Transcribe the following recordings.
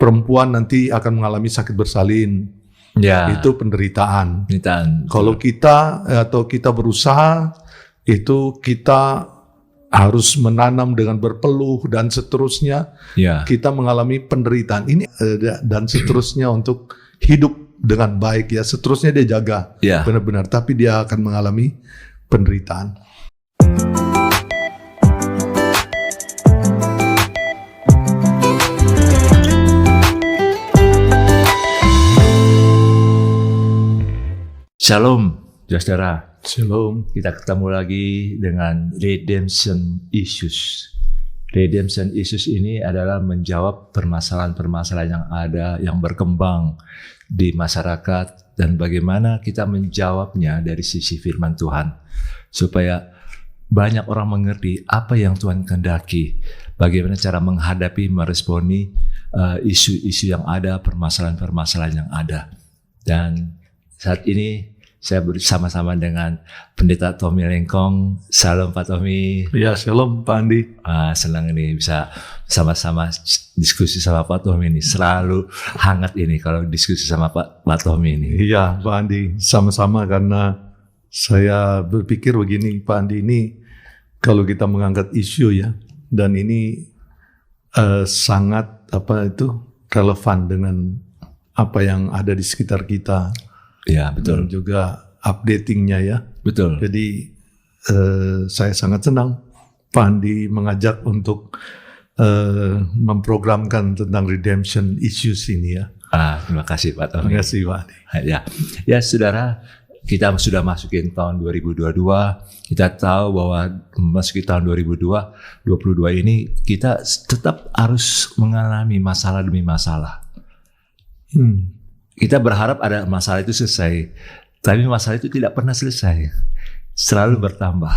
perempuan nanti akan mengalami sakit bersalin. Ya. Itu penderitaan. Penderitaan. Kalau kita berusaha, itu kita harus menanam dengan berpeluh dan seterusnya. Ya. Kita mengalami penderitaan ini dan seterusnya untuk hidup dengan baik ya. Seterusnya dia jaga benar-benar, tapi dia akan mengalami penderitaan. Shalom, saudara. Shalom. Kita ketemu lagi dengan Redemption Issues. Redemption Issues ini adalah menjawab permasalahan-permasalahan yang ada, yang berkembang di masyarakat, dan bagaimana kita menjawabnya dari sisi firman Tuhan. Supaya banyak orang mengerti apa yang Tuhan kehendaki, bagaimana cara menghadapi, meresponi isu-isu yang ada, permasalahan-permasalahan yang ada. Dan saat ini saya bersama-sama dengan Pendeta Tommy Lengkong. Salam Pak Tommy. Ya, shalom Pak Andi. Senang ini bisa sama-sama diskusi sama Pak Tommy ini. Selalu hangat ini kalau diskusi sama Pak Tommy ini. Iya Pak Andi, sama-sama, karena saya berpikir begini Pak Andi, ini kalau kita mengangkat isu ya, dan ini sangat relevan dengan apa yang ada di sekitar kita. Ya, betul. Dan juga updatingnya ya. Betul. Jadi saya sangat senang Pak Andi mengajak untuk memprogramkan tentang redemption issues ini ya. Terima kasih Pak Tommy. Terima kasih Pak Andi. Ya saudara, kita sudah masukin tahun 2022. Kita tahu bahwa masukin tahun 2022 ini kita tetap harus mengalami masalah demi masalah. Kita berharap ada masalah itu selesai, tapi masalah itu tidak pernah selesai, selalu bertambah.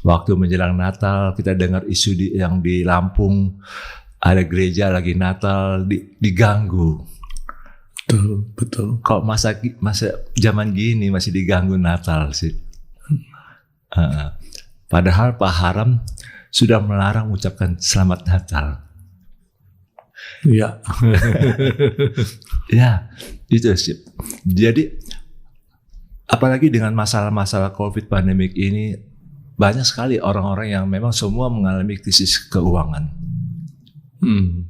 Waktu menjelang Natal, kita dengar isu yang di Lampung, ada gereja lagi Natal diganggu. Betul. Kok masa zaman gini masih diganggu Natal sih? Padahal Pak Haram sudah melarang mengucapkan Selamat Natal. Iya. Ya, itu sih. Jadi apalagi dengan masalah-masalah COVID pandemik ini, banyak sekali orang-orang yang memang semua mengalami krisis keuangan.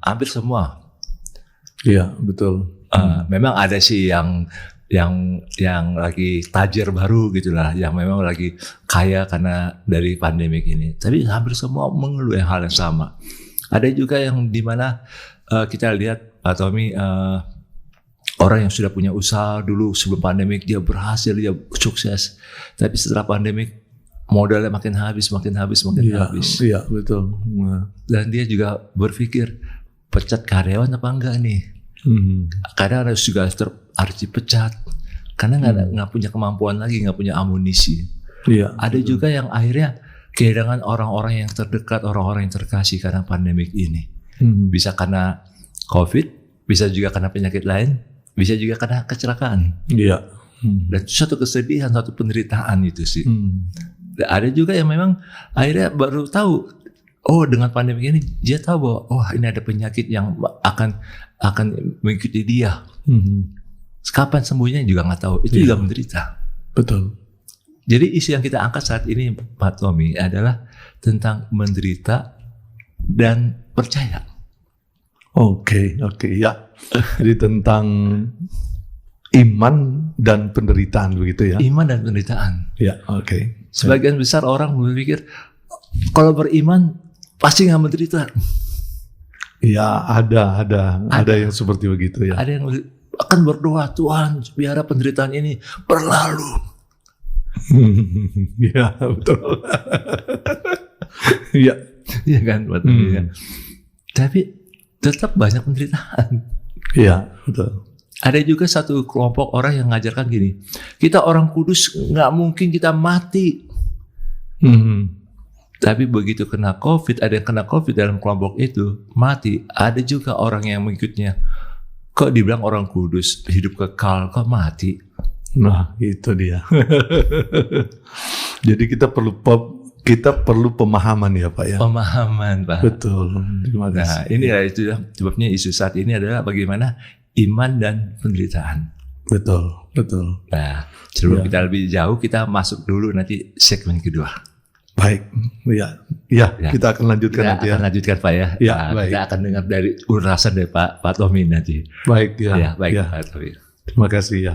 Hampir semua. Iya, betul. Memang ada sih yang lagi tajir baru gitulah, yang memang lagi kaya karena dari pandemik ini. Tapi hampir semua mengeluh hal yang sama. Ada juga yang dimana kita lihat Pak Tommy, orang yang sudah punya usaha dulu sebelum pandemik, dia berhasil, dia sukses. Tapi setelah pandemik modalnya makin habis. Iya, betul. Dan dia juga berpikir, pecat karyawan apa enggak nih? Kadang harus dipecat karena nggak punya kemampuan lagi, nggak punya amunisi. Iya. Ada juga yang akhirnya kehilangan orang-orang yang terdekat, orang-orang yang terkasih karena pandemik ini. Bisa karena COVID, bisa juga karena penyakit lain, bisa juga karena kecelakaan. Iya. Dan suatu kesedihan, suatu penderitaan itu sih. Dan ada juga yang memang akhirnya baru tahu, dengan pandemi ini dia tahu bahwa ini ada penyakit yang akan mengikuti dia. Kapan sembuhnya juga nggak tahu. Itu juga menderita. Betul. Jadi isu yang kita angkat saat ini Pak Tommy adalah tentang menderita dan percaya. Oke, ya. Jadi tentang iman dan penderitaan begitu ya. Iman dan penderitaan. Ya, oke. Sebagian besar orang berpikir kalau beriman pasti nggak menderita. Ya, ada yang seperti begitu ya. Ada yang akan berdoa, Tuhan biar penderitaan ini berlalu. Ya, betul. Iya. Iya kan, Pak Tommy ya. Tapi tetap banyak penderitaan. Iya, betul. Ada juga satu kelompok orang yang mengajarkan gini, kita orang kudus nggak mungkin kita mati. Tapi begitu kena COVID, ada yang kena COVID dalam kelompok itu, mati. Ada juga orang yang mengikutnya, kok dibilang orang kudus, hidup kekal, kok mati? Nah, itu dia. Jadi kita perlu kita perlu pemahaman ya Pak ya. Pemahaman Pak. Betul. Terima kasih. Nah ini ya itu sebabnya isu saat ini adalah bagaimana iman dan penderitaan. Betul. Nah sebelum kita lebih jauh, kita masuk dulu nanti segmen kedua. Baik, ya. Kita akan lanjutkan nanti ya. Kita akan lanjutkan Pak ya. Ya, Nah, baik. kita akan dengar dari ulasan dari Pak Tommy nanti. Baik ya. Baik ya. Pak Tommy. Terima kasih ya.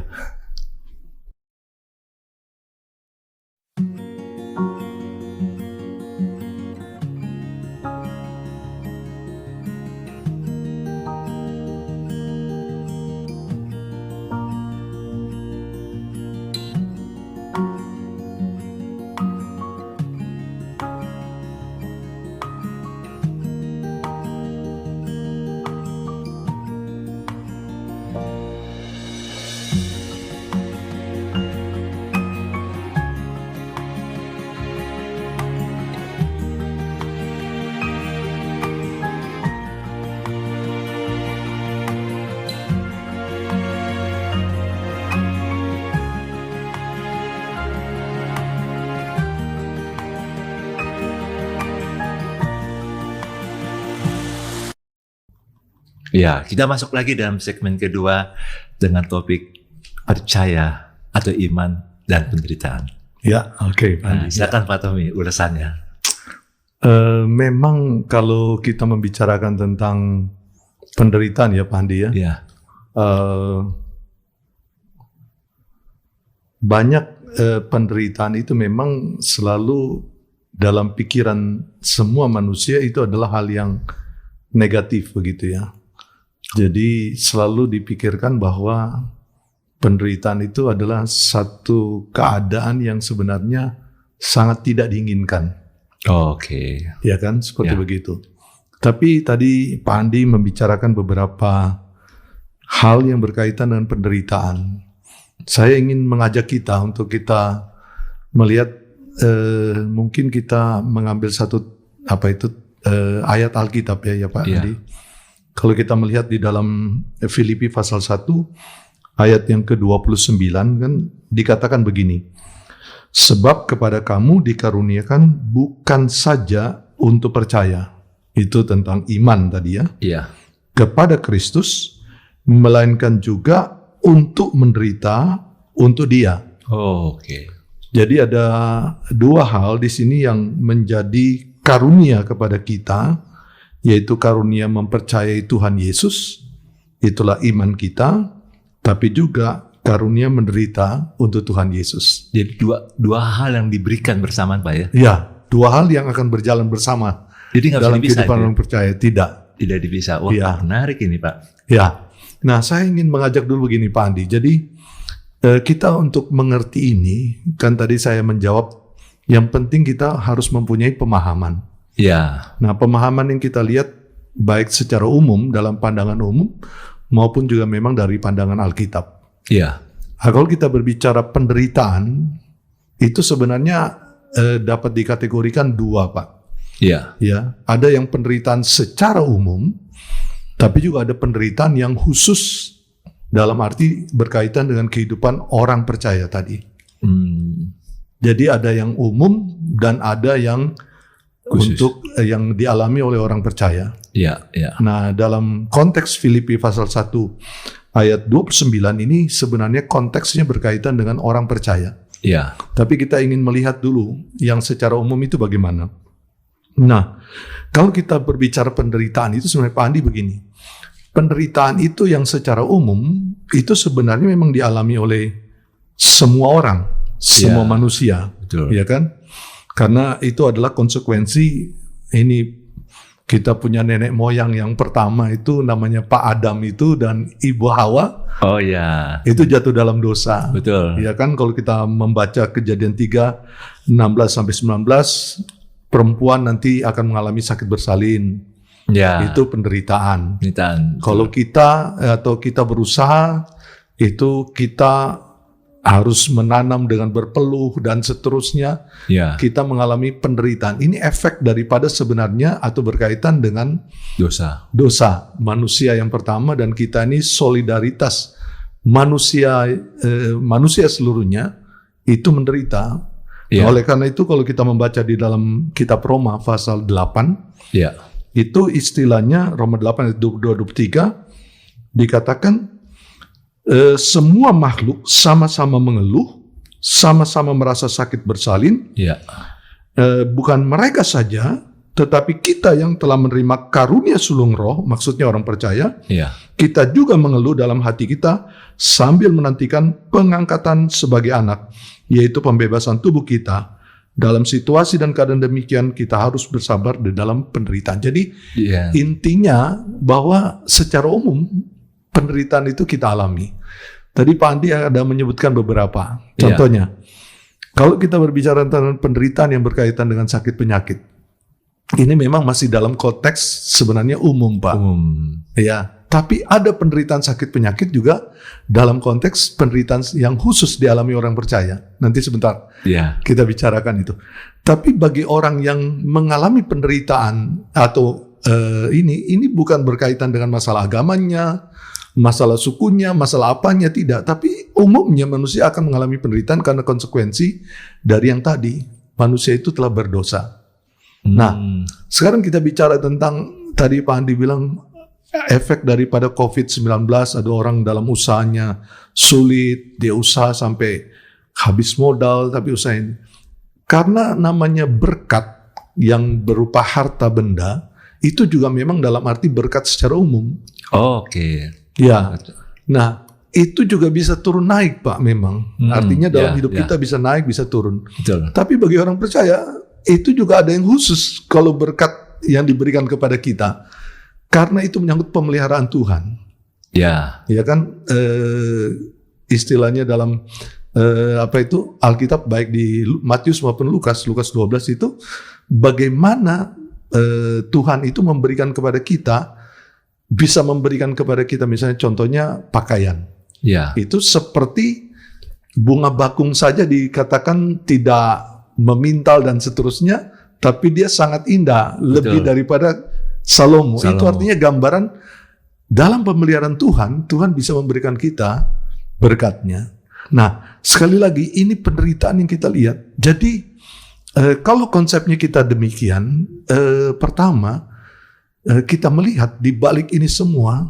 Ya, kita masuk lagi dalam segmen kedua dengan topik percaya atau iman dan penderitaan. Ya, oke. Nah, silakan Pak Tommy ulasannya. Memang kalau kita membicarakan tentang penderitaan ya Pak Andi ya. Ya. Banyak penderitaan itu memang selalu dalam pikiran semua manusia itu adalah hal yang negatif begitu ya. Jadi selalu dipikirkan bahwa penderitaan itu adalah satu keadaan yang sebenarnya sangat tidak diinginkan. Oke. Ya kan, seperti begitu. Tapi tadi Pak Andi membicarakan beberapa hal yang berkaitan dengan penderitaan. Saya ingin mengajak kita untuk kita melihat, mungkin kita mengambil satu ayat Alkitab ya Pak Andi. Kalau kita melihat di dalam Filipi pasal 1 ayat yang ke-29 kan dikatakan begini. Sebab kepada kamu dikaruniakan bukan saja untuk percaya. Itu tentang iman tadi ya. Iya. Kepada Kristus, melainkan juga untuk menderita untuk Dia. Oke. Jadi ada dua hal di sini yang menjadi karunia kepada kita, yaitu karunia mempercayai Tuhan Yesus, itulah iman kita, tapi juga karunia menderita untuk Tuhan Yesus. Jadi dua hal yang diberikan bersamaan Pak ya? Ya, dua hal yang akan berjalan bersama. Jadi nggak bisa dalam dipisah, kehidupan orang percaya, tidak. Tidak dipisah. Wah, menarik ini Pak. Ya, nah saya ingin mengajak dulu begini Pak Andi. Jadi kita untuk mengerti ini, kan tadi saya menjawab, yang penting kita harus mempunyai pemahaman. Ya. Nah, pemahaman yang kita lihat baik secara umum dalam pandangan umum maupun juga memang dari pandangan Alkitab. Ya. Nah, kalau kita berbicara penderitaan itu sebenarnya dapat dikategorikan dua, Pak. Ya. Ya, ada yang penderitaan secara umum, tapi juga ada penderitaan yang khusus dalam arti berkaitan dengan kehidupan orang percaya tadi. Jadi ada yang umum dan ada yang khusus untuk yang dialami oleh orang percaya. Ya, ya. Nah, dalam konteks Filipi pasal 1 ayat 29 ini sebenarnya konteksnya berkaitan dengan orang percaya. Ya. Tapi kita ingin melihat dulu yang secara umum itu bagaimana. Nah, kalau kita berbicara penderitaan itu sebenarnya Pak Andi begini. Penderitaan itu yang secara umum itu sebenarnya memang dialami oleh semua orang, semua manusia. Betul. Ya kan? Karena itu adalah konsekuensi ini, kita punya nenek moyang yang pertama itu namanya Pak Adam itu dan Ibu Hawa. Oh ya. Itu jatuh dalam dosa. Betul. Ya kan, kalau kita membaca Kejadian 3 16 sampai 19, perempuan nanti akan mengalami sakit bersalin. Ya. Itu penderitaan. Penderitaan. Kalau kita kita berusaha, itu kita harus menanam dengan berpeluh dan seterusnya. Ya. Kita mengalami penderitaan. Ini efek daripada sebenarnya atau berkaitan dengan dosa manusia yang pertama, dan kita ini solidaritas manusia seluruhnya itu menderita Iya. Oleh karena itu kalau kita membaca di dalam kitab Roma pasal 8, Ya. itu istilahnya Roma 8 ayat 22-23 dikatakan semua makhluk sama-sama mengeluh, sama-sama merasa sakit bersalin, Ya. bukan mereka saja, tetapi kita yang telah menerima karunia sulung roh, maksudnya orang percaya, Ya. kita juga mengeluh dalam hati kita sambil menantikan pengangkatan sebagai anak, yaitu pembebasan tubuh kita. Dalam situasi dan keadaan demikian kita harus bersabar di dalam penderitaan. Jadi Ya. intinya bahwa secara umum penderitaan itu kita alami. Tadi Pak Andi ada menyebutkan beberapa. Contohnya, kalau kita berbicara tentang penderitaan yang berkaitan dengan sakit penyakit, ini memang masih dalam konteks sebenarnya umum, Pak. Ya, tapi ada penderitaan sakit penyakit juga dalam konteks penderitaan yang khusus dialami orang percaya. Nanti sebentar Ya. kita bicarakan itu. Tapi bagi orang yang mengalami penderitaan atau ini bukan berkaitan dengan masalah agamanya, masalah sukunya, masalah apanya, tidak. Tapi umumnya manusia akan mengalami penderitaan karena konsekuensi dari yang tadi. Manusia itu telah berdosa. Nah, sekarang kita bicara tentang tadi Pak Andi bilang efek daripada COVID-19, ada orang dalam usahanya sulit, dia usaha sampai habis modal tapi usahain. Karena namanya berkat yang berupa harta benda, itu juga memang dalam arti berkat secara umum. Oke. Ya. Nah, itu juga bisa turun naik, Pak, memang. Artinya dalam hidup kita bisa naik, bisa turun. Betul. Tapi bagi orang percaya, itu juga ada yang khusus kalau berkat yang diberikan kepada kita. Karena itu menyangkut pemeliharaan Tuhan. Ya. Ya kan, istilahnya dalam Alkitab baik di Matius maupun Lukas 12 itu bagaimana Tuhan itu memberikan kepada kita, bisa memberikan kepada kita misalnya contohnya pakaian. Ya. Itu seperti bunga bakung saja dikatakan tidak memintal dan seterusnya, tapi dia sangat indah, lebih daripada Salomo. Itu artinya gambaran dalam pemeliharaan Tuhan, Tuhan bisa memberikan kita berkatnya. Nah, sekali lagi ini penderitaan yang kita lihat. Jadi kalau konsepnya kita demikian, pertama kita melihat di balik ini semua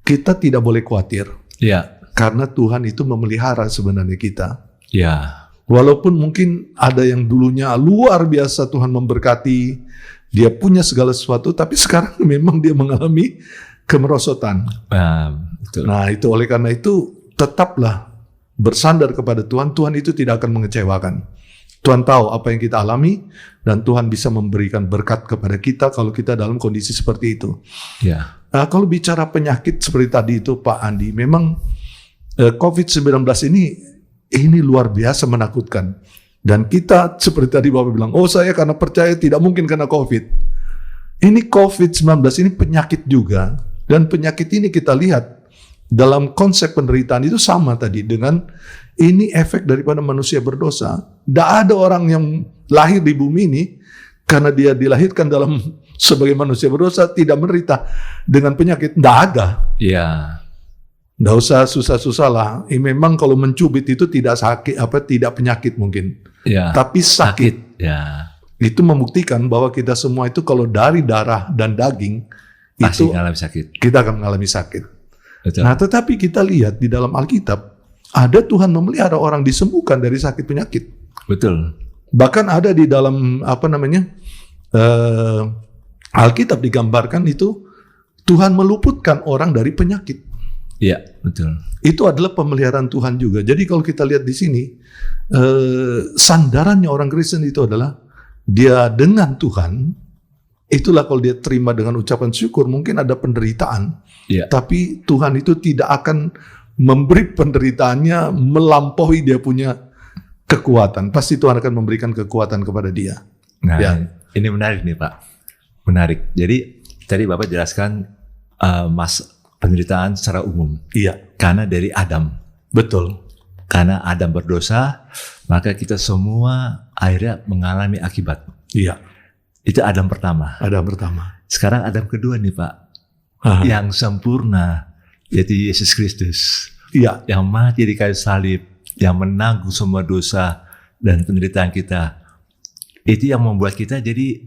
kita tidak boleh khawatir. Ya. Karena Tuhan itu memelihara sebenarnya kita. Ya. Walaupun mungkin ada yang dulunya luar biasa Tuhan memberkati, dia punya segala sesuatu, tapi sekarang memang dia mengalami kemerosotan. Betul. Nah, itu oleh karena itu tetaplah bersandar kepada Tuhan. Tuhan itu tidak akan mengecewakan. Tuhan tahu apa yang kita alami dan Tuhan bisa memberikan berkat kepada kita kalau kita dalam kondisi seperti itu. Ya. Nah, kalau bicara penyakit seperti tadi itu Pak Andi, memang COVID-19 ini luar biasa menakutkan. Dan kita seperti tadi Bapak bilang, oh saya karena percaya tidak mungkin kena COVID. Ini COVID-19 ini penyakit juga. Dan penyakit ini kita lihat dalam konsep penderitaan itu sama tadi dengan ini efek daripada manusia berdosa. Tidak ada orang yang lahir di bumi ini karena dia dilahirkan dalam sebagai manusia berdosa tidak menderita dengan penyakit. Tidak ada. Ya. Tidak usah susah-susah lah. Memang kalau mencubit itu tidak sakit, tidak penyakit mungkin. Ya. Tapi sakit. Ya. Itu membuktikan bahwa kita semua itu kalau dari darah dan daging Pasti itu mengalami sakit. kita akan mengalami sakit. Betul. Nah, tetapi kita lihat di dalam Alkitab ada Tuhan memelihara orang disembuhkan dari sakit penyakit. Betul. Bahkan ada di dalam Alkitab digambarkan itu Tuhan meluputkan orang dari penyakit. Iya, betul. Itu adalah pemeliharaan Tuhan juga. Jadi kalau kita lihat di sini, sandarannya orang Kristen itu adalah dia dengan Tuhan. Itulah kalau dia terima dengan ucapan syukur, mungkin ada penderitaan. Iya. Tapi Tuhan itu tidak akan memberi penderitaannya melampaui dia punya kekuatan. Pasti Tuhan akan memberikan kekuatan kepada dia. Nah, Ya. ini menarik nih Pak. Menarik. Jadi tadi Bapak jelaskan penderitaan secara umum. Iya, Karena dari Adam. betul. Karena Adam berdosa, maka kita semua akhirnya mengalami akibat. Iya, Itu Adam pertama. ada pertama. Sekarang Adam kedua nih Pak. Aha. Yang sempurna, yaitu Yesus Kristus. Iya, Yang mati di kayu salib, yang menanggung semua dosa dan penderitaan kita. Itu yang membuat kita jadi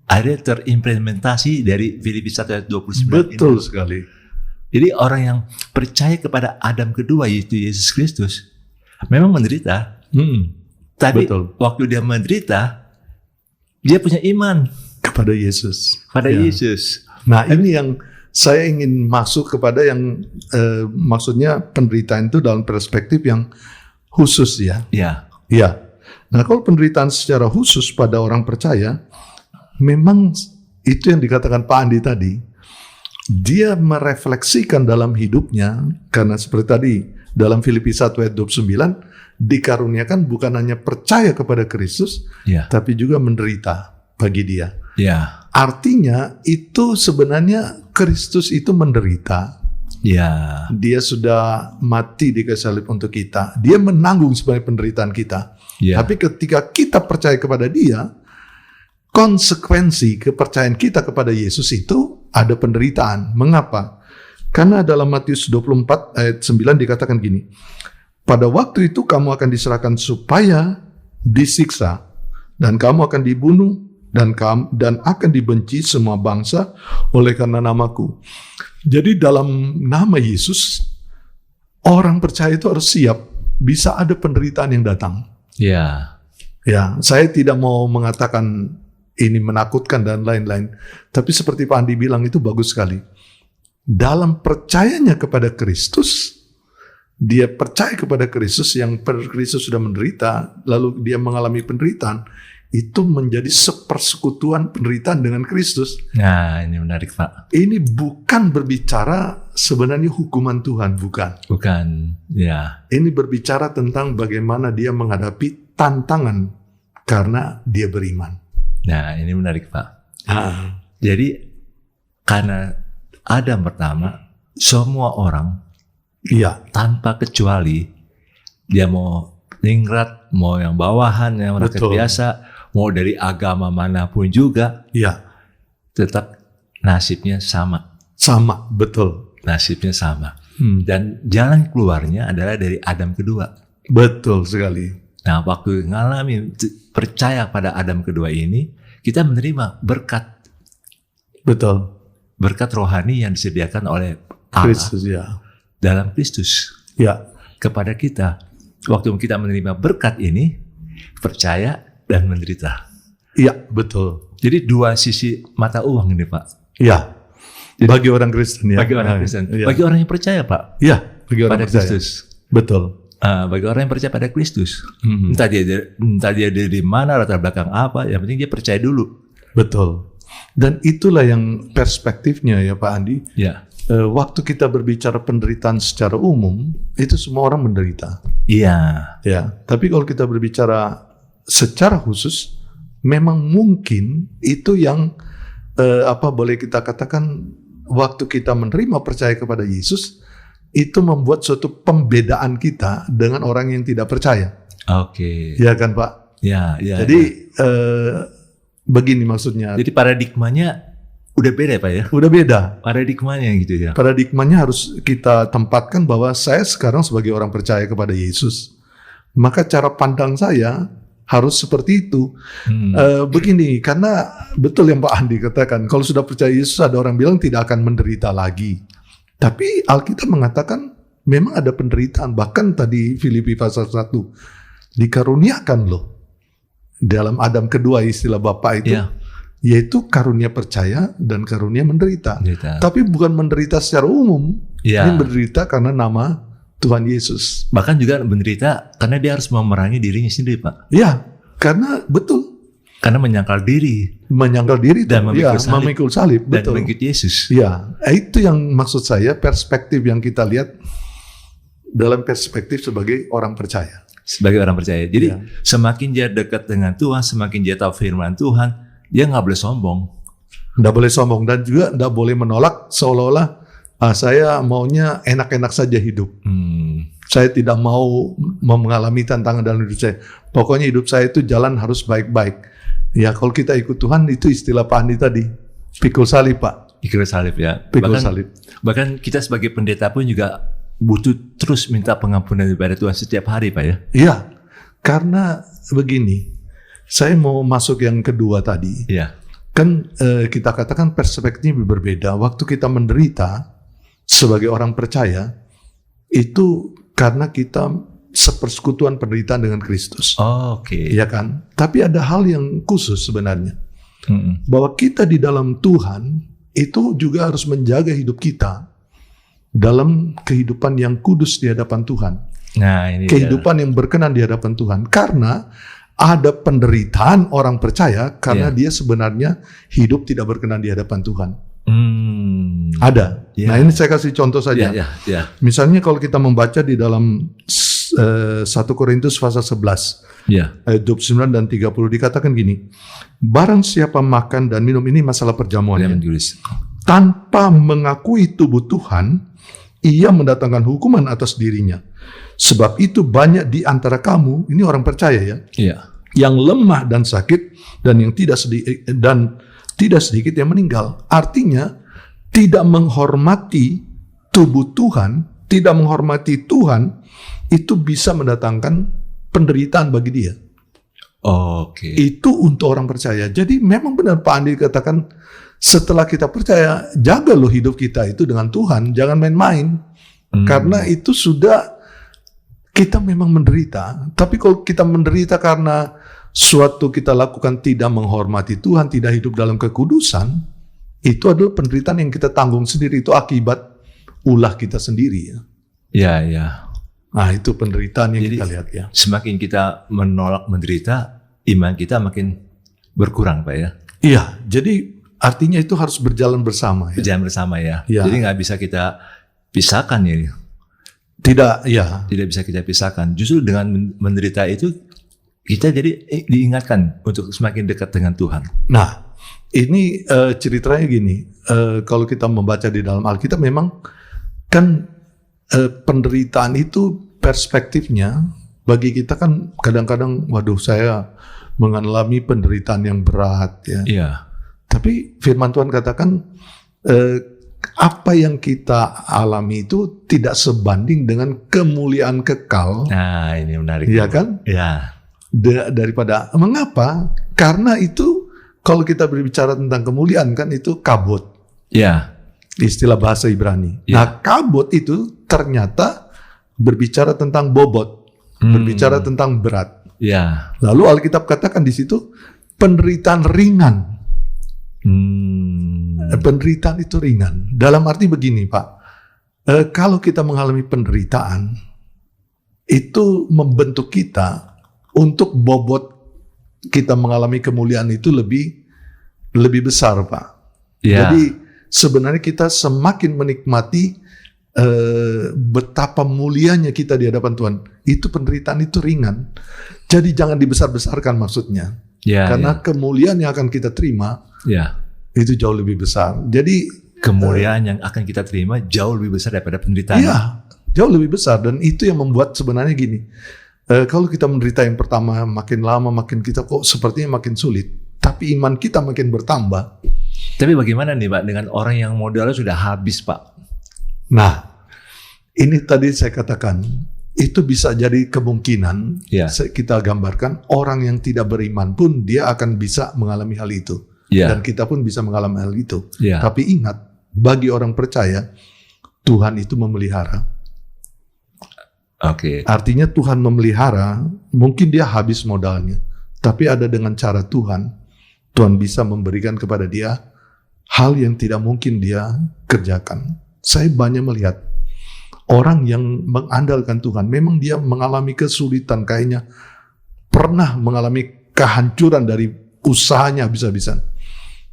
ada terimplementasi dari Filipi 1 ayat 29 Betul ini. sekali. Jadi orang yang percaya kepada Adam kedua, yaitu Yesus Kristus, memang menderita. Tapi Betul. waktu dia menderita, dia punya iman Kepada Yesus. pada Ya. Yesus. Nah, ini yang saya ingin masuk kepada yang maksudnya penderitaan itu dalam perspektif yang khusus ya. Ya, Ya. Nah, kalau penderitaan secara khusus pada orang percaya, memang itu yang dikatakan Pak Andi tadi. Dia merefleksikan dalam hidupnya, karena seperti tadi dalam Filipi 1 ayat 29, dikaruniakan bukan hanya percaya kepada Kristus, ya, tapi juga menderita bagi dia. ya, Artinya itu sebenarnya Kristus itu menderita. ya, Dia sudah mati di kayu salib untuk kita. Dia menanggung sebagai penderitaan kita. ya. Tapi ketika kita percaya kepada dia, konsekuensi kepercayaan kita kepada Yesus itu ada penderitaan. Mengapa? Karena dalam Matius 24 ayat 9 dikatakan gini, pada waktu itu kamu akan diserahkan supaya disiksa, dan kamu akan dibunuh, dan akan dibenci semua bangsa oleh karena namaku. Jadi dalam nama Yesus, orang percaya itu harus siap, bisa ada penderitaan yang datang. Ya, Ya, saya tidak mau mengatakan ini menakutkan dan lain-lain. Tapi seperti Pak Andi bilang itu bagus sekali. Dalam percayanya kepada Kristus, dia percaya kepada Kristus yang Kristus sudah menderita, lalu dia mengalami penderitaan, itu menjadi sepersekutuan penderitaan dengan Kristus. nah ini menarik Pak. Ini bukan berbicara sebenarnya hukuman Tuhan, bukan. Bukan, ya, Ini berbicara tentang bagaimana dia menghadapi tantangan karena dia beriman. nah ini menarik Pak. Ah. Jadi karena Adam pertama, semua orang Iya, tanpa kecuali, dia mau ningrat, mau yang bawahan, yang rakyat Betul. biasa, mau dari agama manapun juga, iya, tetap nasibnya sama. sama, betul. Nasibnya sama. Dan jalan keluarnya adalah dari Adam kedua. Betul sekali. Nah, waktu ngalami percaya pada Adam kedua ini, kita menerima berkat rohani yang disediakan oleh Allah Kristus, ya. dalam Kristus Ya, kepada kita. Waktu kita menerima berkat ini, percaya dan menderita. iya, betul. Jadi dua sisi mata uang ini Pak. Ya, bagi orang Kristen ya. Bagi orang Kristen, Iya, bagi orang yang percaya Pak ya, bagi orang pada percaya. Kristus. Betul. Bagi orang yang percaya pada Kristus, entah dia dari mana, latar belakang apa, yang penting dia percaya dulu. Betul. Dan itulah yang perspektifnya ya Pak Andi. Ya, Waktu kita berbicara penderitaan secara umum, itu semua orang menderita. iya, Ya, tapi kalau kita berbicara secara khusus, memang mungkin itu yang boleh kita katakan waktu kita menerima percaya kepada Yesus, itu membuat suatu pembedaan kita dengan orang yang tidak percaya. oke, Ya kan Pak? ya. Jadi begini maksudnya, Jadi paradigmanya udah beda Pak ya, udah beda. paradigmanya gitu ya. Paradigmanya harus kita tempatkan bahwa saya sekarang sebagai orang percaya kepada Yesus, maka cara pandang saya harus seperti itu. Begini, karena betul yang Pak Andi katakan, kalau sudah percaya Yesus ada orang bilang tidak akan menderita lagi. Tapi Alkitab mengatakan memang ada penderitaan. Bahkan tadi Filipi pasal 1, dikaruniakan loh. Dalam Adam kedua istilah Bapak itu, Ya. yaitu karunia percaya dan karunia menderita. Menderita. Tapi bukan menderita secara umum. Ya. Ini menderita karena nama Tuhan Yesus. Bahkan juga menderita karena dia harus memerangi dirinya sendiri Pak. Ya, karena betul. Karena menyangkal diri Menyangkal diri Dan ya, memikul salib. memikul salib. dan Betul. mengikut Yesus. Ya, itu yang maksud saya, perspektif yang kita lihat dalam perspektif sebagai orang percaya. Sebagai orang percaya. Jadi Ya. semakin dia dekat dengan Tuhan, semakin dia tahu firman Tuhan, dia nggak boleh sombong. Nggak boleh sombong dan juga nggak boleh menolak seolah-olah saya maunya enak-enak saja hidup. Saya tidak mau mengalami tantangan dalam hidup saya. Pokoknya hidup saya itu jalan harus baik-baik. Ya kalau kita ikut Tuhan itu istilah Pak Andi tadi, pikul salib Pak. Pikul salib ya. Pikul salib. Bahkan kita sebagai pendeta pun juga butuh terus minta pengampunan daripada Tuhan setiap hari Pak ya. Iya, Karena begini, saya mau masuk yang kedua tadi. Iya. Kan kita katakan perspektifnya berbeda. Waktu kita menderita sebagai orang percaya, itu karena kita sepersekutuan penderitaan dengan Kristus. Oke. Iya kan? Tapi ada hal yang khusus sebenarnya. Bahwa kita di dalam Tuhan itu juga harus menjaga hidup kita dalam kehidupan yang kudus di hadapan Tuhan. Nah, ini Kehidupan yang berkenan di hadapan Tuhan. Karena ada penderitaan orang percaya karena dia sebenarnya hidup tidak berkenan di hadapan Tuhan. Ada. Nah, ini saya kasih contoh saja. Misalnya kalau kita membaca di dalam 1 Korintus pasal 11 ayat 29 dan 30 dikatakan gini, barang siapa makan dan minum, ini masalah perjamuan, tanpa mengakui tubuh Tuhan, ia mendatangkan hukuman atas dirinya. Sebab itu banyak di antara kamu, ini orang percaya yang lemah dan sakit, dan yang tidak sedikit yang meninggal. Artinya tidak menghormati tubuh Tuhan, tidak menghormati Tuhan, itu bisa mendatangkan penderitaan bagi dia. Itu untuk orang percaya. Jadi memang benar Pak Andi katakan, setelah kita percaya, jaga loh hidup kita itu dengan Tuhan, jangan main-main. Karena itu sudah kita memang menderita. Tapi kalau kita menderita karena suatu kita lakukan tidak menghormati Tuhan, tidak hidup dalam kekudusan, itu adalah penderitaan yang kita tanggung sendiri. Itu akibat ulah kita sendiri. Nah, itu penderitaan yang kita lihat ya. Semakin kita menolak menderita, iman kita makin berkurang, Pak ya. Iya, jadi artinya itu harus berjalan bersama. Berjalan bersama ya. Jadi nggak bisa kita pisahkan ya. Tidak bisa kita pisahkan. Justru dengan menderita itu kita jadi diingatkan untuk semakin dekat dengan Tuhan. Nah, ini ceritanya gini. Kalau kita membaca di dalam Alkitab, memang kan penderitaan itu perspektifnya bagi kita kan kadang-kadang, waduh saya mengalami penderitaan yang berat ya. Tapi firman Tuhan katakan apa yang kita alami itu tidak sebanding dengan kemuliaan kekal. Nah, ini menarik. Iya kan? Iya. Daripada mengapa? Karena itu kalau kita berbicara tentang kemuliaan kan itu kabut. Iya. Istilah bahasa Ibrani. Nah, kabut itu ternyata berbicara tentang bobot, berbicara tentang berat. Lalu Alkitab katakan di situ penderitaan ringan. Penderitaan itu ringan. Dalam arti begini, Pak. Kalau kita mengalami penderitaan, itu membentuk kita untuk bobot kita mengalami kemuliaan itu lebih besar, Pak. Jadi sebenarnya kita semakin menikmati betapa mulianya kita di hadapan Tuhan. Itu penderitaan itu ringan. Jadi jangan dibesar-besarkan maksudnya. Karena kemuliaan yang akan kita terima itu jauh lebih besar. Jadi kemuliaan yang akan kita terima jauh lebih besar daripada penderitaan. Jauh lebih besar. Dan itu yang membuat sebenarnya gini. Kalau kita menderita yang pertama, makin lama makin kita kok sepertinya makin sulit. Tapi iman kita makin bertambah. Tapi bagaimana nih Pak dengan orang yang modalnya sudah habis Pak? Nah, ini tadi saya katakan, itu bisa jadi kemungkinan kita gambarkan orang yang tidak beriman pun dia akan bisa mengalami hal itu. Dan kita pun bisa mengalami hal itu. Tapi ingat, bagi orang percaya, Tuhan itu memelihara. Artinya Tuhan memelihara, mungkin dia habis modalnya. Tapi ada dengan cara Tuhan bisa memberikan kepada dia hal yang tidak mungkin dia kerjakan. Saya banyak melihat orang yang mengandalkan Tuhan, memang dia mengalami kesulitan, kayaknya pernah mengalami kehancuran dari usahanya habis-habisan.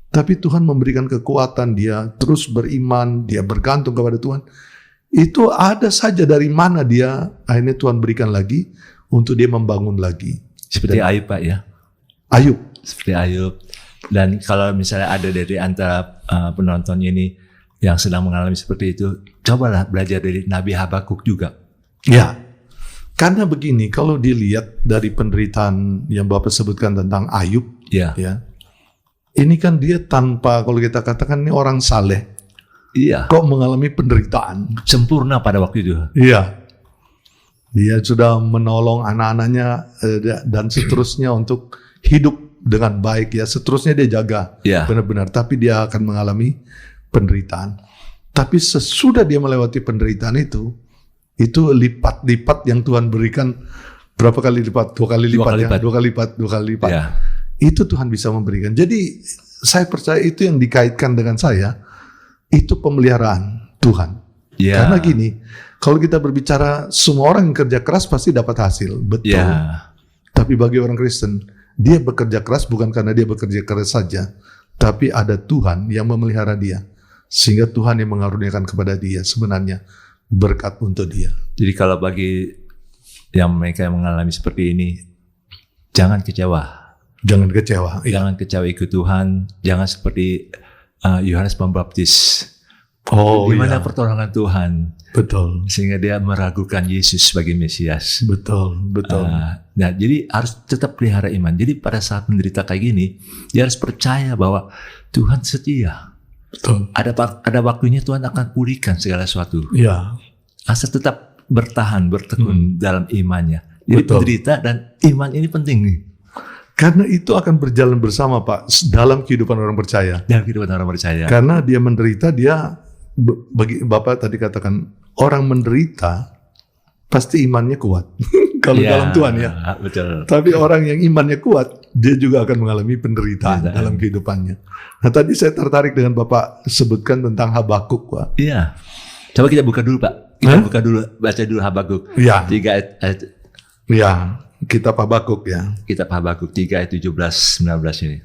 Tapi Tuhan memberikan kekuatan, dia terus beriman, dia bergantung kepada Tuhan. Itu ada saja dari mana dia akhirnya Tuhan berikan lagi untuk dia membangun lagi. Seperti Ayub Pak ya? Ayub. Seperti Ayub. Dan kalau misalnya ada dari antara penonton ini yang sedang mengalami seperti itu, cobalah belajar dari Nabi Habakuk juga. Karena begini, kalau dilihat dari penderitaan yang Bapak sebutkan tentang Ayub, ini kan dia tanpa, kalau kita katakan ini orang saleh, kok mengalami penderitaan. Sempurna pada waktu itu. Dia sudah menolong anak-anaknya dan seterusnya untuk hidup dengan baik ya. Seterusnya dia jaga Ya. benar-benar. Tapi dia akan mengalami penderitaan. Tapi sesudah dia melewati penderitaan itu lipat-lipat yang Tuhan berikan. Berapa kali lipat? 2 kali lipat ya. 2 kali lipat, 2 kali lipat. Ya. Itu Tuhan bisa memberikan. Jadi saya percaya itu yang dikaitkan dengan saya, itu pemeliharaan Tuhan. Ya. Karena gini, kalau kita berbicara semua orang yang kerja keras pasti dapat hasil, betul. Ya. Tapi bagi orang Kristen, dia bekerja keras bukan karena dia bekerja keras saja, tapi ada Tuhan yang memelihara dia. Sehingga Tuhan yang mengaruniakan kepada dia sebenarnya berkat untuk dia. Jadi kalau bagi yang mereka yang mengalami seperti ini, jangan kecewa. Jangan kecewa. Jangan kecewa ikut Tuhan. Jangan seperti Yohanes Pembaptis. Oh, Di mana iya. pertolongan Tuhan, Betul. sehingga dia meragukan Yesus sebagai Mesias. Betul. Nah, jadi harus tetap pelihara iman. Jadi pada saat menderita kayak gini, dia harus percaya bahwa Tuhan setia. Betul. Ada waktunya Tuhan akan pulihkan segala sesuatu. Ya. Asal tetap bertahan, bertekun dalam imannya. Jadi Betul. menderita dan iman ini penting nih. Karena itu akan berjalan bersama Pak dalam kehidupan orang percaya. Dalam kehidupan orang percaya. Karena dia menderita, dia bagi Bapak tadi katakan orang menderita pasti imannya kuat. Kalau Ya, dalam Tuhan ya. Betul. Tapi orang yang imannya kuat, dia juga akan mengalami penderitaan Penderitaan. dalam kehidupannya. Nah tadi saya tertarik dengan Bapak sebutkan tentang Habakuk Pak. Iya. Coba kita buka dulu Pak. Kita buka dulu, baca dulu Habakuk. Ya. 3 ayat, Ya, kitab Habakuk ya. kitab Habakuk 3 ayat 17-19 ini.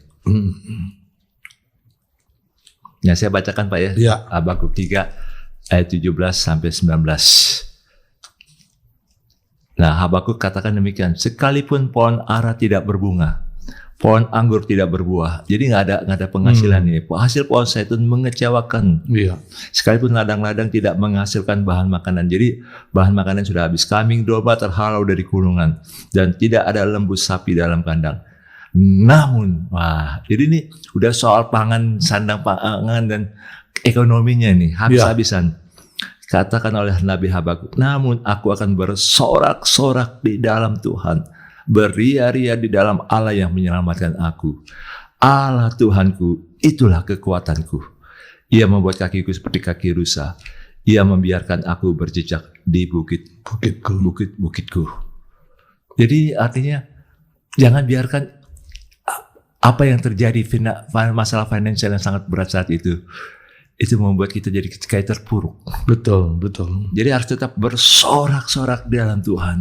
Ya, saya bacakan Pak ya. Ya. Habakuk 3 ayat 17 sampai 19. Nah, Habakuk katakan demikian, sekalipun pohon ara tidak berbunga, pohon anggur tidak berbuah. Jadi nggak ada penghasilan ini. Hasil pohon zaitun mengecewakan. Iya. Sekalipun ladang-ladang tidak menghasilkan bahan makanan. Jadi bahan makanan sudah habis. Kambing domba terhalau dari kulungan dan tidak ada lembu sapi dalam kandang. Namun, jadi ini udah soal pangan, sandang pangan dan ekonominya nih habis-habisan. Katakan oleh Nabi Habakuk, namun aku akan bersorak-sorak di dalam Tuhan, beria-ria di dalam Allah yang menyelamatkan aku. Allah Tuhanku, itulah kekuatanku. Ia membuat kakiku seperti kaki rusa. Ia membiarkan aku berjejak di bukit-bukitku. Jadi artinya jangan biarkan apa yang terjadi, masalah finansial yang sangat berat saat itu membuat kita jadi kayak terpuruk. Betul. Jadi harus tetap bersorak-sorak di dalam Tuhan.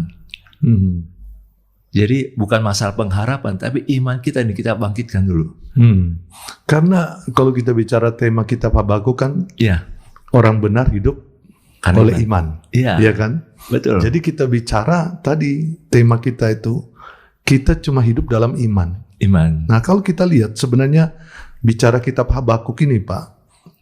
Jadi bukan masalah pengharapan, tapi iman kita ini kita bangkitkan dulu. Karena kalau kita bicara tema kitab Habakuk kan, Iya. orang benar hidup Karena oleh iman. Iya. Iya kan? Betul. Jadi kita bicara tadi tema kita itu kita cuma hidup dalam iman. Iman. Nah kalau kita lihat sebenarnya bicara kitab Habakuk ini Pak,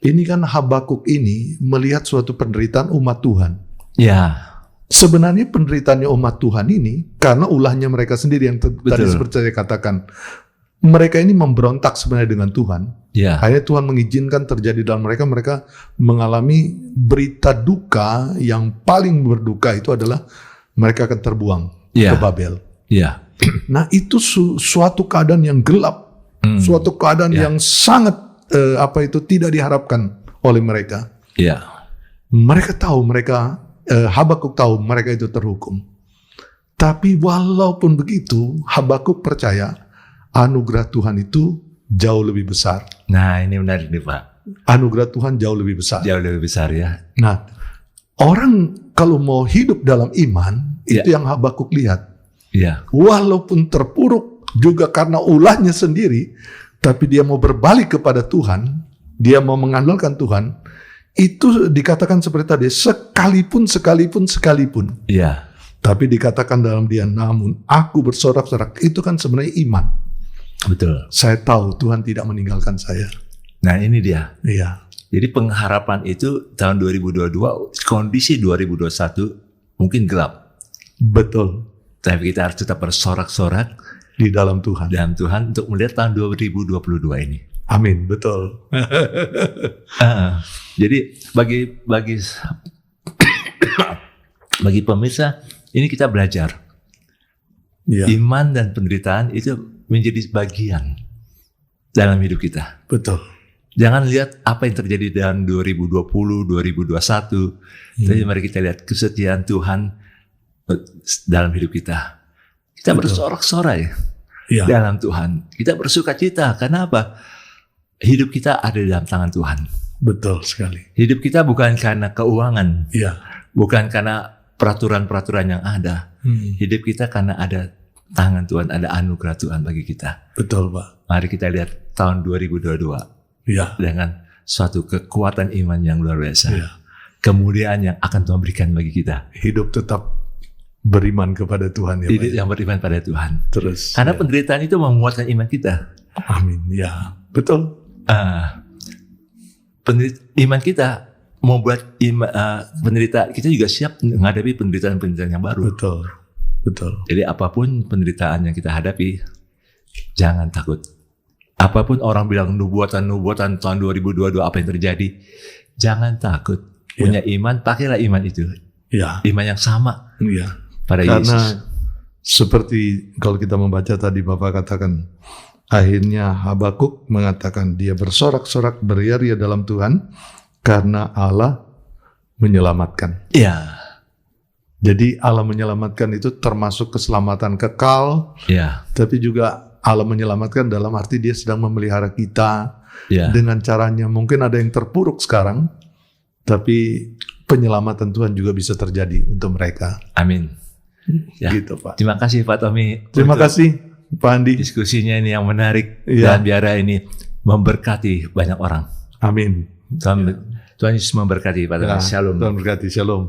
ini kan Habakuk ini melihat suatu penderitaan umat Tuhan. Ya. Sebenarnya penderitaannya umat Tuhan ini karena ulahnya mereka sendiri yang tadi seperti saya katakan. Mereka ini memberontak sebenarnya dengan Tuhan. Ya. Akhirnya Tuhan mengizinkan terjadi dalam mereka mengalami berita duka yang paling berduka itu adalah mereka akan terbuang ke Babel. Ya. Nah itu suatu keadaan yang gelap, suatu keadaan yang sangat tidak diharapkan oleh mereka. Ya. Mereka tahu Habakuk tahu mereka itu terhukum. Tapi walaupun begitu, Habakuk percaya anugerah Tuhan itu jauh lebih besar. Nah ini menarik nih Pak. Anugerah Tuhan jauh lebih besar. Jauh lebih besar ya. Nah, orang kalau mau hidup dalam iman, itu yang Habakuk lihat. Iya. Walaupun terpuruk juga karena ulahnya sendiri, tapi dia mau berbalik kepada Tuhan, dia mau mengandalkan Tuhan, itu dikatakan seperti tadi, sekalipun. Iya. Tapi dikatakan dalam dia, namun aku bersorak-sorak, itu kan sebenarnya iman. Betul. Saya tahu Tuhan tidak meninggalkan saya. Nah ini dia. Iya. Jadi pengharapan itu tahun 2022, kondisi 2021 mungkin gelap. Betul. Tapi kita harus tetap bersorak-sorak Di dalam Tuhan. dalam Tuhan untuk melihat tahun 2022 ini. Amin, betul. Jadi bagi pemirsa Ini kita belajar. Ya, Iman dan penderitaan itu menjadi bagian dalam hidup kita. betul. Jangan lihat apa yang terjadi dalam 2020, 2021. Tapi mari kita lihat kesetiaan Tuhan dalam hidup kita. Kita Betul. bersorak-sorai Ya, dalam Tuhan. Kita bersuka cita. Karena apa? Hidup kita ada di dalam tangan Tuhan. betul sekali. Hidup kita bukan karena keuangan, Ya, bukan karena peraturan-peraturan yang ada. Hidup kita karena ada tangan Tuhan, ada anugerah Tuhan bagi kita. betul Pak. Mari kita lihat tahun 2022 Ya, dengan suatu kekuatan iman yang luar biasa. ya. Kemuliaan yang akan Tuhan berikan bagi kita. Hidup tetap beriman kepada Tuhan ya Pak. Hidup yang beriman pada Tuhan. Terus. Karena penderitaan itu menguatkan iman kita. Amin. Ya, betul. Iman kita membuat penderitaan, kita juga siap menghadapi penderitaan-penderitaan yang baru. Betul. Betul. Jadi apapun penderitaan yang kita hadapi, jangan takut. Apapun orang bilang nubuatan tahun 2022 apa yang terjadi, jangan takut. Punya iman, pakailah iman itu. Ya, Iman yang sama ya. pada Karena Yesus. seperti kalau kita membaca tadi Bapak katakan, akhirnya Habakuk mengatakan dia bersorak-sorak beria-ria dalam Tuhan karena Allah menyelamatkan. Ya, Jadi Allah menyelamatkan itu termasuk keselamatan kekal, ya, tapi juga Allah menyelamatkan dalam arti dia sedang memelihara kita ya. dengan caranya. Mungkin ada yang terpuruk sekarang, tapi penyelamatan Tuhan juga bisa terjadi untuk mereka. Amin. Ya. Gitu Pak. Terima kasih Pak Tommy. Terima untuk kasih Pak Andi. diskusinya ini yang menarik Iya. dan biara ini memberkati banyak orang. Amin. Tuhan Yesus memberkati Pak Tommy. Ya, Shalom. Tuhan berkati. Shalom.